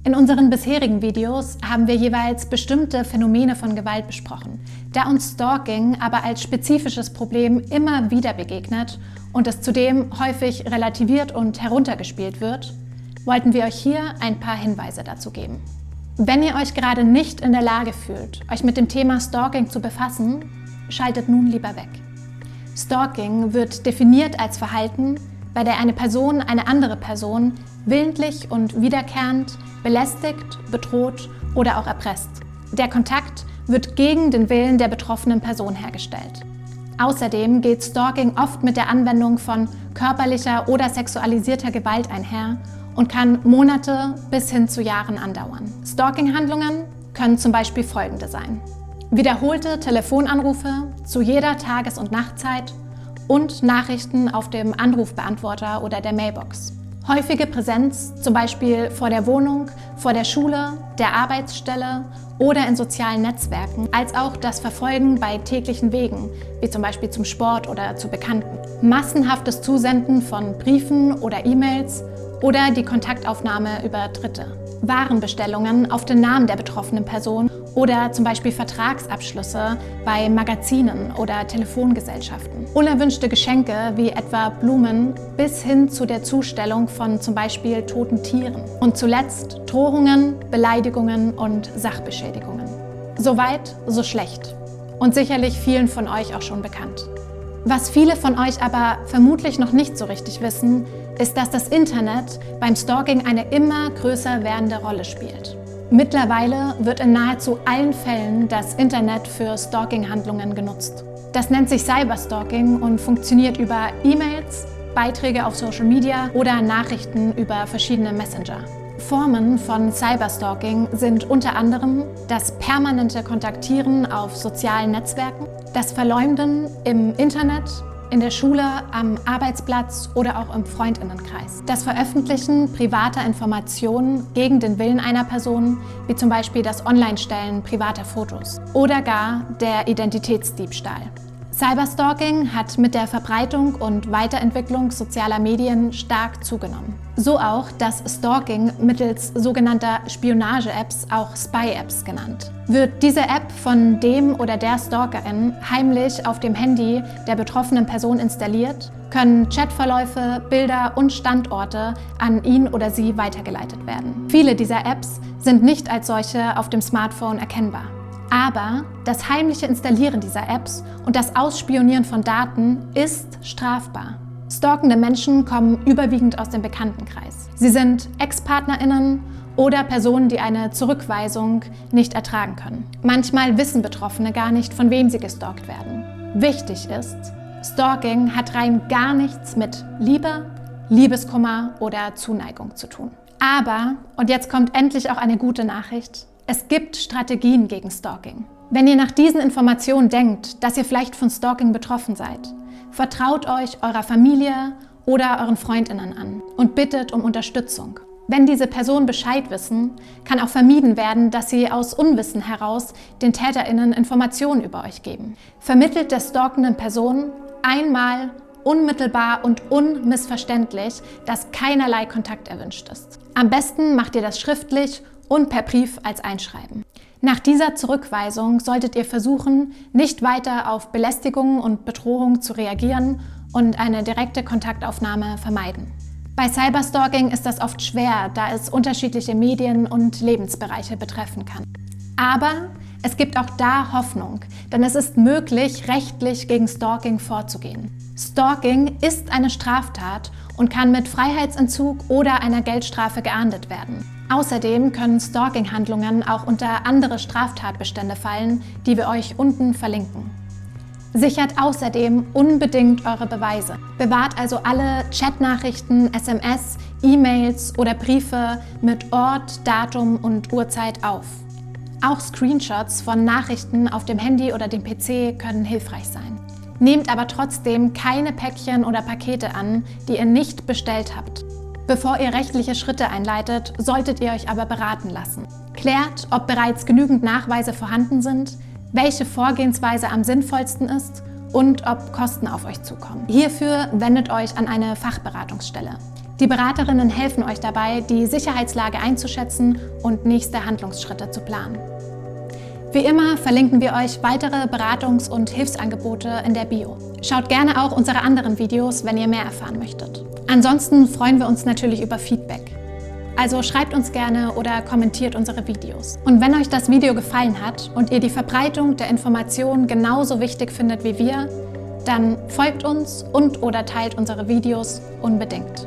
In unseren bisherigen Videos haben wir jeweils bestimmte Phänomene von Gewalt besprochen. Da uns Stalking aber als spezifisches Problem immer wieder begegnet und es zudem häufig relativiert und heruntergespielt wird, wollten wir euch hier ein paar Hinweise dazu geben. Wenn ihr euch gerade nicht in der Lage fühlt, euch mit dem Thema Stalking zu befassen, schaltet nun lieber weg. Stalking wird definiert als Verhalten, bei der eine Person eine andere Person willentlich und wiederkehrend belästigt, bedroht oder auch erpresst. Der Kontakt wird gegen den Willen der betroffenen Person hergestellt. Außerdem geht Stalking oft mit der Anwendung von körperlicher oder sexualisierter Gewalt einher und kann Monate bis hin zu Jahren andauern. Stalking-Handlungen können zum Beispiel folgende sein: wiederholte Telefonanrufe zu jeder Tages- und Nachtzeit und Nachrichten auf dem Anrufbeantworter oder der Mailbox. Häufige Präsenz, zum Beispiel vor der Wohnung, vor der Schule, der Arbeitsstelle oder in sozialen Netzwerken, als auch das Verfolgen bei täglichen Wegen, wie zum Beispiel zum Sport oder zu Bekannten. Massenhaftes Zusenden von Briefen oder E-Mails oder die Kontaktaufnahme über Dritte. Warenbestellungen auf den Namen der betroffenen Person oder zum Beispiel Vertragsabschlüsse bei Magazinen oder Telefongesellschaften. Unerwünschte Geschenke wie etwa Blumen bis hin zu der Zustellung von zum Beispiel toten Tieren. Und zuletzt Drohungen, Beleidigungen und Sachbeschädigungen. Soweit, so schlecht. Und sicherlich vielen von euch auch schon bekannt. Was viele von euch aber vermutlich noch nicht so richtig wissen, ist, dass das Internet beim Stalking eine immer größer werdende Rolle spielt. Mittlerweile wird in nahezu allen Fällen das Internet für Stalking-Handlungen genutzt. Das nennt sich Cyberstalking und funktioniert über E-Mails, Beiträge auf Social Media oder Nachrichten über verschiedene Messenger. Formen von Cyberstalking sind unter anderem das permanente Kontaktieren auf sozialen Netzwerken, das Verleumden im Internet, in der Schule, am Arbeitsplatz oder auch im Freundinnenkreis. Das Veröffentlichen privater Informationen gegen den Willen einer Person, wie zum Beispiel das Online-Stellen privater Fotos oder gar der Identitätsdiebstahl. Cyberstalking hat mit der Verbreitung und Weiterentwicklung sozialer Medien stark zugenommen. So auch das Stalking mittels sogenannter Spionage-Apps, auch Spy-Apps genannt. Wird diese App von dem oder der Stalkerin heimlich auf dem Handy der betroffenen Person installiert, können Chatverläufe, Bilder und Standorte an ihn oder sie weitergeleitet werden. Viele dieser Apps sind nicht als solche auf dem Smartphone erkennbar. Aber das heimliche Installieren dieser Apps und das Ausspionieren von Daten ist strafbar. Stalkende Menschen kommen überwiegend aus dem Bekanntenkreis. Sie sind Ex-PartnerInnen oder Personen, die eine Zurückweisung nicht ertragen können. Manchmal wissen Betroffene gar nicht, von wem sie gestalkt werden. Wichtig ist, Stalking hat rein gar nichts mit Liebe, Liebeskummer oder Zuneigung zu tun. Aber, und jetzt kommt endlich auch eine gute Nachricht, es gibt Strategien gegen Stalking. Wenn ihr nach diesen Informationen denkt, dass ihr vielleicht von Stalking betroffen seid, vertraut euch eurer Familie oder euren FreundInnen an und bittet um Unterstützung. Wenn diese Personen Bescheid wissen, kann auch vermieden werden, dass sie aus Unwissen heraus den TäterInnen Informationen über euch geben. Vermittelt der stalkenden Person einmal unmittelbar und unmissverständlich, dass keinerlei Kontakt erwünscht ist. Am besten macht ihr das schriftlich und per Brief als Einschreiben. Nach dieser Zurückweisung solltet ihr versuchen, nicht weiter auf Belästigungen und Bedrohungen zu reagieren und eine direkte Kontaktaufnahme vermeiden. Bei Cyberstalking ist das oft schwer, da es unterschiedliche Medien und Lebensbereiche betreffen kann. Aber es gibt auch da Hoffnung, denn es ist möglich, rechtlich gegen Stalking vorzugehen. Stalking ist eine Straftat und kann mit Freiheitsentzug oder einer Geldstrafe geahndet werden. Außerdem können Stalking-Handlungen auch unter andere Straftatbestände fallen, die wir euch unten verlinken. Sichert außerdem unbedingt eure Beweise. Bewahrt also alle Chatnachrichten, SMS, E-Mails oder Briefe mit Ort, Datum und Uhrzeit auf. Auch Screenshots von Nachrichten auf dem Handy oder dem PC können hilfreich sein. Nehmt aber trotzdem keine Päckchen oder Pakete an, die ihr nicht bestellt habt. Bevor ihr rechtliche Schritte einleitet, solltet ihr euch aber beraten lassen. Klärt, ob bereits genügend Nachweise vorhanden sind, welche Vorgehensweise am sinnvollsten ist und ob Kosten auf euch zukommen. Hierfür wendet euch an eine Fachberatungsstelle. Die Beraterinnen helfen euch dabei, die Sicherheitslage einzuschätzen und nächste Handlungsschritte zu planen. Wie immer verlinken wir euch weitere Beratungs- und Hilfsangebote in der Bio. Schaut gerne auch unsere anderen Videos, wenn ihr mehr erfahren möchtet. Ansonsten freuen wir uns natürlich über Feedback. Also schreibt uns gerne oder kommentiert unsere Videos. Und wenn euch das Video gefallen hat und ihr die Verbreitung der Informationen genauso wichtig findet wie wir, dann folgt uns und/oder teilt unsere Videos unbedingt.